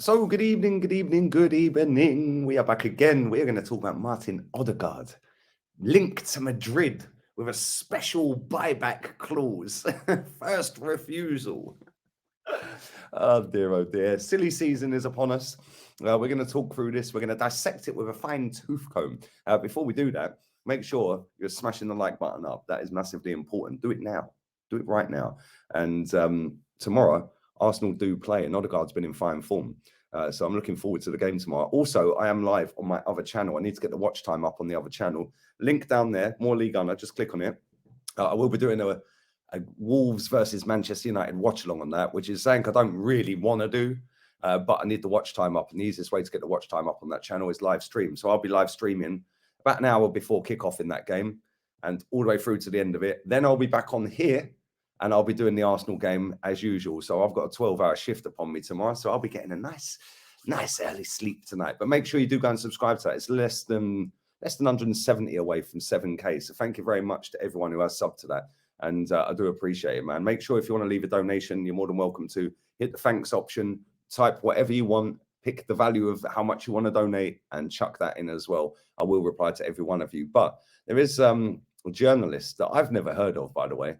So, good evening, good evening, good evening. We are back again. We're going to talk about Martin Odegaard, linked to Madrid with a special buyback clause. First refusal. Oh dear. Silly season is upon us. We're going to talk through this. We're going to dissect it with a fine tooth comb. Before we do that, make sure you're smashing the like button up. That is massively important. Do it now. Do it right now. And tomorrow, Arsenal do play, and Odegaard's been in fine form. So I'm looking forward to the game tomorrow. Also, I am live on my other channel. I need to get the watch time up on the other channel. Link down there, more League Gunner. Just click on it. I will be doing a Wolves versus Manchester United watch along on that, which is something I don't really want to do, but I need the watch time up. And the easiest way to get the watch time up on that channel is live stream. So I'll be live streaming about an hour before kickoff in that game and all the way through to the end of it. Then I'll be back on here and I'll be doing the Arsenal game as usual. So I've got a 12-hour shift upon me tomorrow. So I'll be getting a nice early sleep tonight. But make sure you do go and subscribe to that. It's less than 170 away from 7K. So thank you very much to everyone who has subbed to that. And I do appreciate it, man. Make sure if you want to leave a donation, you're more than welcome to hit the thanks option, type whatever you want, pick the value of how much you want to donate and chuck that in as well. I will reply to every one of you. But there is a journalist that I've never heard of, by the way.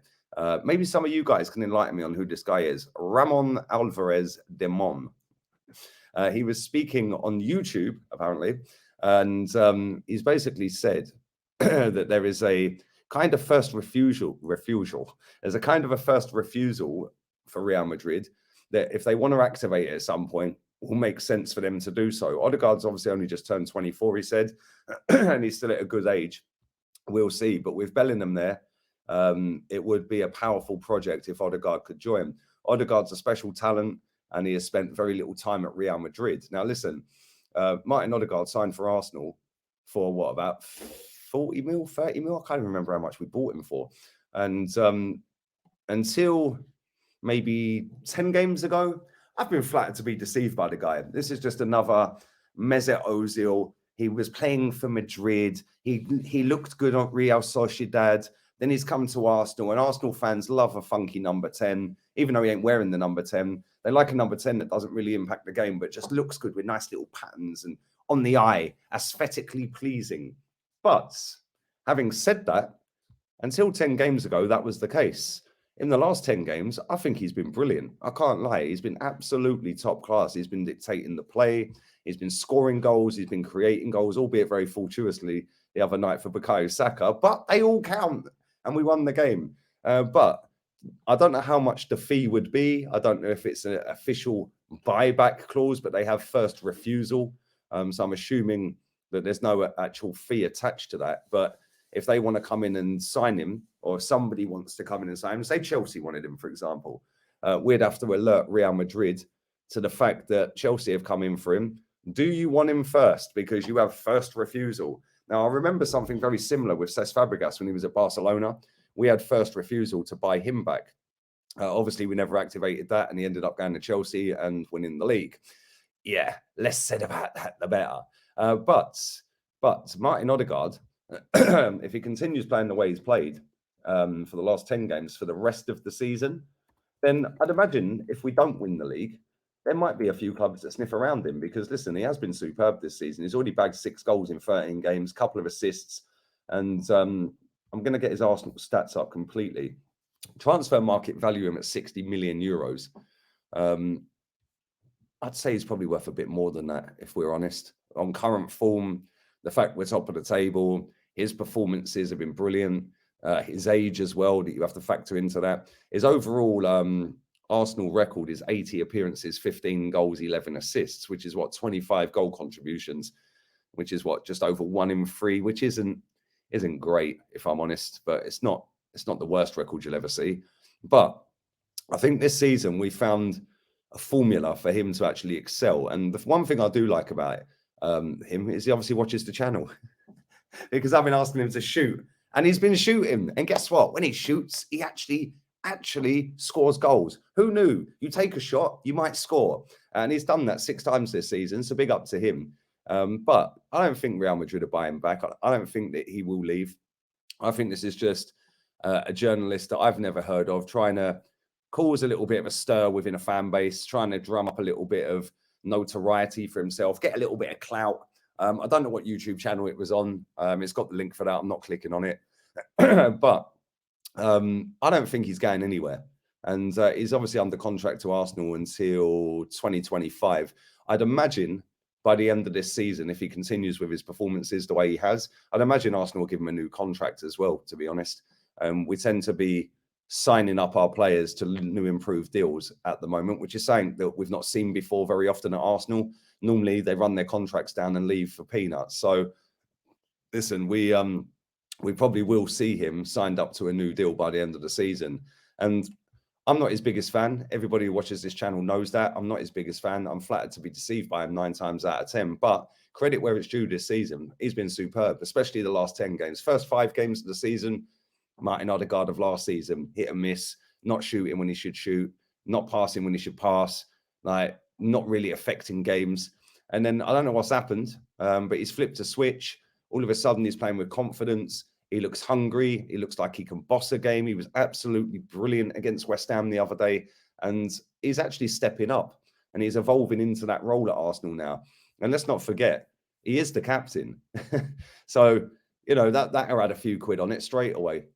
Maybe some of you guys can enlighten me on who this guy is. Ramon Alvarez de Mon. He was speaking on YouTube, apparently, and he's basically said that there is a kind of first refusal. There's a kind of a first refusal for Real Madrid that if they want to activate it at some point, will make sense for them to do so. Odegaard's obviously only just turned 24, he said, and he's still at a good age. We'll see. But with Bellingham there, it would be a powerful project if Odegaard could join. Odegaard's a special talent, and he has spent very little time at Real Madrid. Now, listen, Martin Odegaard signed for Arsenal for what, about 40 mil, 30 mil? I can't even remember how much we bought him for. And until maybe 10 games ago, I've been flattered to be deceived by the guy. This is just another Mesut Ozil. He was playing for Madrid. He looked good on Real Sociedad. Then he's come to Arsenal, and Arsenal fans love a funky number 10, even though he ain't wearing the number 10. They like a number 10 that doesn't really impact the game, but just looks good with nice little patterns and on the eye, aesthetically pleasing. But having said that, until 10 games ago, that was the case. In the last 10 games, I think he's been brilliant. I can't lie. He's been absolutely top class. He's been dictating the play. He's been scoring goals. He's been creating goals, albeit very fortuitously the other night for Bukayo Saka. But they all count, and we won the game. But I don't know how much the fee would be. I don't know if it's an official buyback clause, but they have first refusal. So I'm assuming that there's no actual fee attached to that. But if they want to come in and sign him, or if somebody wants to come in and sign him, say Chelsea wanted him, for example, we'd have to alert Real Madrid to the fact that Chelsea have come in for him. Do you want him first? Because you have first refusal. Now, I remember something very similar with Cesc Fabregas when he was at Barcelona. We had first refusal to buy him back. Obviously, we never activated that, and he ended up going to Chelsea and winning the league. Yeah, less said about that, the better. But Martin Odegaard, if he continues playing the way he's played for the last 10 games for the rest of the season, then I'd imagine if we don't win the league, there might be a few clubs that sniff around him because, listen, he has been superb this season. He's already bagged 6 goals in 13 games, a couple of assists, and I'm going to get his Arsenal stats up completely. Transfer market value him at 60 million euros. I'd say he's probably worth a bit more than that, if we're honest. On current form, the fact we're top of the table, his performances have been brilliant. His age as well, that you have to factor into that. His overall Arsenal record is 80 appearances, 15 goals, 11 assists, which is what, 25 goal contributions, which is what, just over 1 in 3, which isn't great, if I'm honest, but it's not the worst record you'll ever see. But I think this season we found a formula for him to actually excel. And the one thing I do like about him is he obviously watches the channel because I've been asking him to shoot, and he's been shooting. And guess what? When he shoots, he actually scores goals. Who knew? You take a shot, you might score. And he's done that 6 times this season, so big up to him. But I don't think Real Madrid are buying back. I don't think that he will leave. I think this is just a journalist that I've never heard of trying to cause a little bit of a stir within a fan base, trying to drum up a little bit of notoriety for himself, get a little bit of clout. I don't know what YouTube channel it was on. It's got the link for that. I'm not clicking on it. But I don't think he's going anywhere. And he's obviously under contract to Arsenal until 2025. I'd imagine by the end of this season, if he continues with his performances the way he has, I'd imagine Arsenal will give him a new contract as well, to be honest. We tend to be signing up our players to new improved deals at the moment, which is something that we've not seen before very often at Arsenal. Normally, they run their contracts down and leave for peanuts. So, listen, we probably will see him signed up to a new deal by the end of the season. And I'm not his biggest fan. Everybody who watches this channel knows that. I'm not his biggest fan. I'm flattered to be deceived by him 9 times out of 10. But credit where it's due this season. He's been superb, especially the last 10 games. First 5 games of the season, Martin Odegaard of last season, hit and miss, not shooting when he should shoot, not passing when he should pass, like not really affecting games. And then I don't know what's happened, but he's flipped a switch. All of a sudden, he's playing with confidence. He looks hungry. He looks like he can boss a game. He was absolutely brilliant against West Ham the other day. And he's actually stepping up and he's evolving into that role at Arsenal now. And let's not forget, he is the captain. So, you know, that had a few quid on it straight away.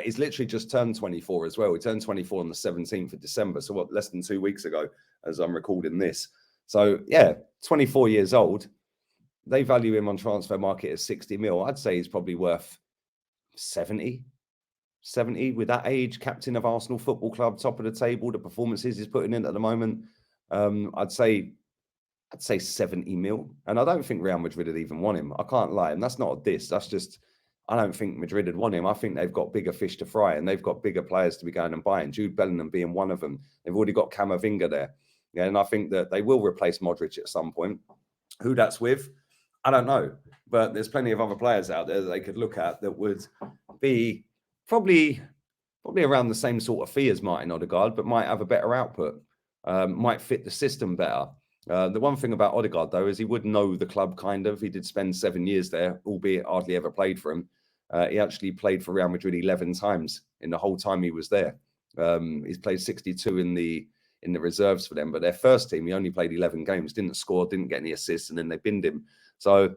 He's literally just turned 24 as well. He turned 24 on the 17th of December. So what, less than 2 weeks ago, as I'm recording this. So yeah, 24 years old. They value him on transfer market as 60 mil. I'd say he's probably worth 70 with that age, captain of Arsenal Football Club, top of the table, the performances he's putting in at the moment. I'd say 70 mil. And I don't think Real Madrid would even want him. I can't lie. And that's not a diss. That's just, I don't think Madrid would want him. I think they've got bigger fish to fry and they've got bigger players to be going and buying. Jude Bellingham being one of them. They've already got Camavinga there. Yeah, and I think that they will replace Madrids at some point. Who that's with, I don't know. But there's plenty of other players out there that they could look at that would be probably around the same sort of fee as Martin Odegaard, but might have a better output, might fit the system better. The one thing about Odegaard, though, is he would know the club, kind of. He did spend 7 years there, albeit hardly ever played for him. He actually played for Real Madrid 11 times in the whole time he was there. He's played 62 in the reserves for them, but their first team, he only played 11 games, didn't score, didn't get any assists, and then they binned him. So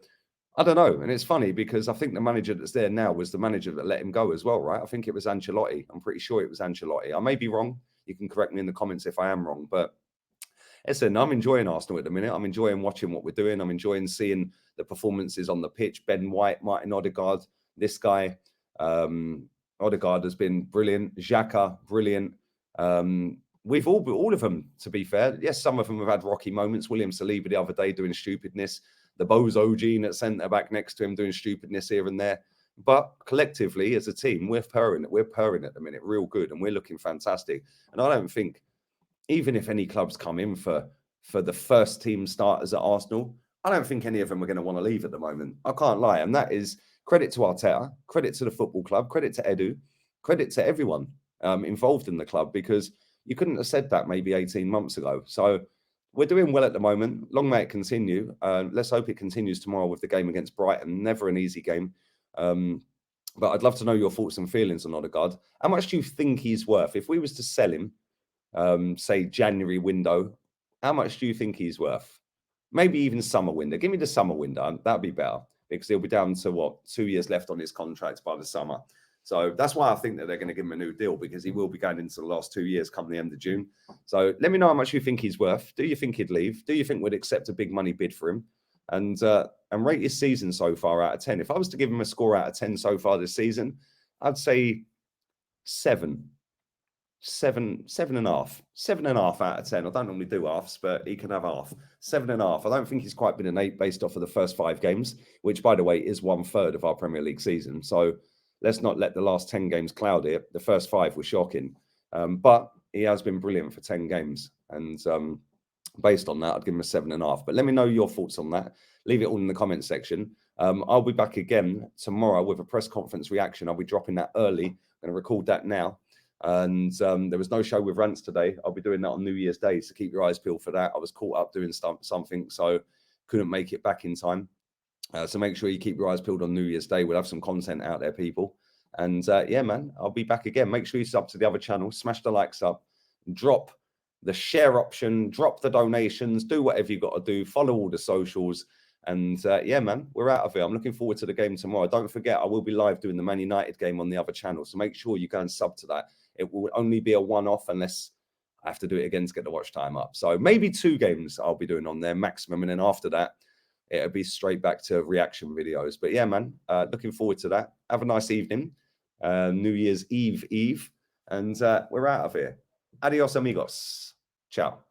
I don't know. And it's funny because I think the manager that's there now was the manager that let him go as well, right? I think it was Ancelotti. I'm pretty sure it was Ancelotti. I may be wrong. You can correct me in the comments if I am wrong, but listen, I'm enjoying Arsenal at the minute. I'm enjoying watching what we're doing. I'm enjoying seeing the performances on the pitch. Ben White, Martin Odegaard, this guy. Odegaard has been brilliant. Xhaka, brilliant. We've all of them, to be fair. Yes, some of them have had rocky moments. William Saliba the other day doing stupidness. The Bozo gene at centre-back next to him doing stupidness here and there. But collectively, as a team, we're purring at the minute real good, and we're looking fantastic. And I don't think, even if any clubs come in for the first team starters at Arsenal, I don't think any of them are going to want to leave at the moment. I can't lie. And that is credit to Arteta, credit to the football club, credit to Edu, credit to everyone involved in the club, because you couldn't have said that maybe 18 months ago. So we're doing well at the moment. Long may it continue. Let's hope it continues tomorrow with the game against Brighton. Never an easy game. But I'd love to know your thoughts and feelings on Odegaard. How much do you think he's worth? If we was to sell him, say January window, how much do you think he's worth? Maybe even summer window. Give me the summer window. That'd be better, because he'll be down to 2 years left on his contract by the summer. So that's why I think that they're going to give him a new deal, because he will be going into the last 2 years come the end of June. So let me know how much you think he's worth. Do you think he'd leave? Do you think we'd accept a big money bid for him? And rate his season so far out of 10. If I was to give him a score out of 10 so far this season, I'd say 7. 7.5. 7.5 out of 10. I don't normally do halves, but he can have half. 7.5. I don't think he's quite been an 8 based off of the first 5 games, which, by the way, is 1/3 of our Premier League season. So let's not let the last 10 games cloud it. The first 5 were shocking. But he has been brilliant for 10 games. And based on that, I'd give him a 7.5. But let me know your thoughts on that. Leave it all in the comments section. I'll be back again tomorrow with a press conference reaction. I'll be dropping that early. I'm going to record that now. And there was no show with rants today. I'll be doing that on New Year's Day, so keep your eyes peeled for that. I was caught up doing something, so couldn't make it back in time. So make sure you keep your eyes peeled on New Year's Day. We'll have some content out there, people. And yeah, man, I'll be back again. Make sure you sub to the other channel, smash the likes up, drop the share option, drop the donations, do whatever you got to do, follow all the socials. And yeah, man, we're out of here. I'm looking forward to the game tomorrow. Don't forget, I will be live doing the Man United game on the other channel. So make sure you go and sub to that. It will only be a one-off unless I have to do it again to get the watch time up. So maybe 2 games I'll be doing on there maximum. And then after that, it'll be straight back to reaction videos. But yeah, man, looking forward to that. Have a nice evening. New Year's Eve. And we're out of here. Adios, amigos. Ciao.